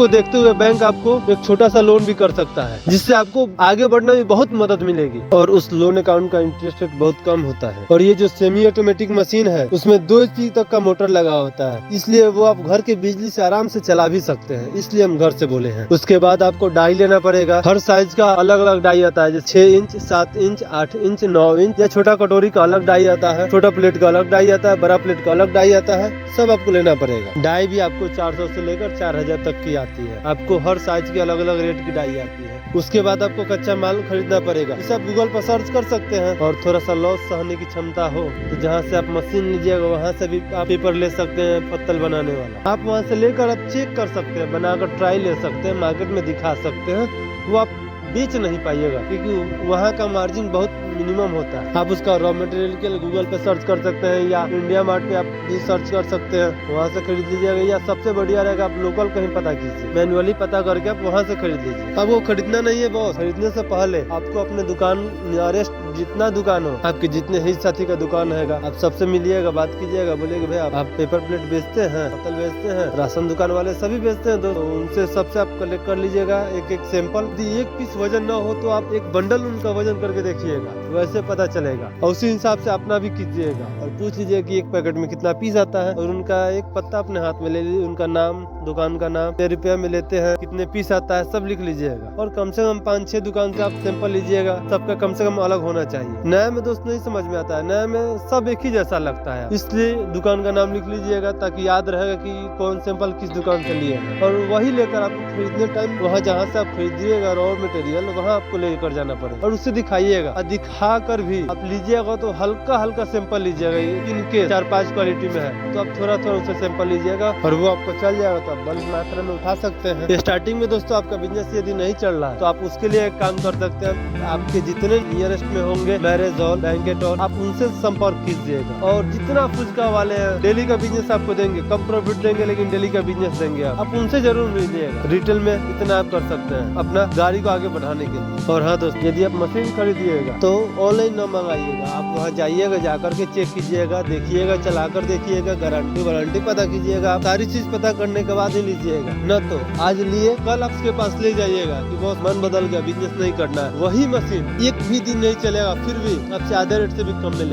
को देखते हुए बैंक आपको एक छोटा सा लोन भी कर सकता है, जिससे आपको आगे बढ़ने में बहुत मदद मिलेगी। और उस लोन अकाउंट का इंटरेस्ट रेट बहुत कम होता है। और ये जो सेमी ऑटोमेटिक मशीन है उसमें 2 इंच तक का मोटर लगा होता है, इसलिए वो आप घर के बिजली से आराम से चला भी सकते हैं, इसलिए हम घर से बोले हैं। उसके बाद आपको डाई लेना पड़ेगा। हर साइज का अलग अलग डाई आता है, जैसे 6 इंच, 7 इंच, 8 इंच, 9 इंच, या छोटा कटोरी का अलग डाई आता है, छोटा प्लेट का अलग डाई आता है, बड़ा प्लेट का अलग डाई आता है, सब आपको लेना पड़ेगा। डाई भी आपको 400 से लेकर 4000 तक की आती है। आपको हर साइज की अलग अलग रेट की डाई आती है। उसके बाद आपको कच्चा माल खरीदना पड़ेगा, इसे आप गूगल पर सर्च कर सकते हैं। और थोड़ा सा लॉस सहने की क्षमता हो तो जहाँ से आप मशीन लीजिएगा वहाँ से भी आप पेपर ले सकते हैं, पत्तल बनाने वाला। आप वहाँ से लेकर आप चेक कर सकते हैं, बनाकर ट्राई ले सकते हैं, मार्केट में दिखा सकते हैं। वो आप बेच नहीं पाइएगा क्योंकि वहाँ का मार्जिन बहुत मिनिमम होता है। आप उसका रॉ मटेरियल के लिए गूगल पे सर्च कर सकते हैं, या इंडिया मार्ट पे आप भी सर्च कर सकते हैं, वहाँ से खरीद लीजिएगा। या सबसे बढ़िया रहेगा आप लोकल कहीं पता कीजिए, मैनुअली पता करके आप वहाँ से खरीद लीजिए। अब वो खरीदना नहीं है बॉस, खरीदने से पहले आपको अपने दुकान नियरेस्ट जितना दुकान हो, आपके जितने ही साथी का दुकान है, आप सबसे मिलिएगा, बात कीजिएगा, बोलेगा भाई आप पेपर प्लेट बेचते हैं, पत्तल बेचते हैं, राशन दुकान वाले सभी बेचते हैं, तो उनसे सबसे आप कलेक्ट कर लीजिएगा एक एक सैंपल। यदि एक पीस वजन ना हो तो आप एक बंडल उनका वजन करके देखिएगा, वैसे पता चलेगा। और उसी हिसाब से अपना भी कीजिएगा और पूछ लीजिए कि एक पैकेट में कितना पीस आता है, और उनका एक पत्ता अपने हाथ में ले लीजिए, उनका नाम, दुकान का नाम, कितने रुपया में लेते हैं, कितने पीस आता है, सब लिख लीजिएगा। और कम से कम 5-6 दुकान से आप सैंपल लीजिएगा, सबका कम से कम अलग होना चाहिए। नया में दोस्त नहीं समझ में आता है, नया में सब एक ही जैसा लगता है, इसलिए दुकान का नाम लिख लीजिएगा ताकि याद रहेगा कि कौन सैंपल किस दुकान से लिए हैं। और वही लेकर आपको खरीदने टाइम वहाँ जहाँ से आप खरीदिएगा रॉ मटेरियल, वहाँ आपको लेकर जाना पड़ेगा और उससे दिखाइएगा। और दिखा कर भी आप लीजिएगा तो हल्का हल्का सैंपल लीजिएगा, इनके 4-5 क्वालिटी में है तो आप थोड़ा थोड़ा उससे सैंपल लीजिएगा और वो आपको चल जाएगा, तो आप बल्क मात्रा में उठा सकते हैं। स्टार्टिंग में दोस्तों आपका बिजनेस यदि नहीं चल रहा है तो आप उसके लिए एक काम कर सकते हैं, आपके जितने नियरेस्ट में होंगे मैरिज हॉल, बैंकेट हॉल, आप उनसे संपर्क कीजिएगा। और जितना फुचका वाले हैं डेली का बिजनेस आपको देंगे, कम प्रॉफिट देंगे लेकिन डेली का बिजनेस देंगे, आप उनसे जरूर लीजिएगा। रिटेल में इतना आप कर सकते हैं अपना गाड़ी को आगे बढ़ाने के लिए। और हाँ दोस्त, यदि आप मशीन खरीदिएगा तो ऑनलाइन न मंगाइएगा, आप वहाँ जाइएगा, जाकर के चेक कीजिएगा, देखिएगा, चलाकर देखिएगा, गारंटी वारंटी पता कीजिएगा, सारी चीज पता करने के बाद ही लीजिएगा। न तो आज लिए कल आपके पास ले जाइएगा कि बहुत मन बदल गया, बिजनेस नहीं करना है, वही मशीन एक भी दिन नहीं चलेगा, फिर भी आपसे आधे रेट से भी कम मिलेगा।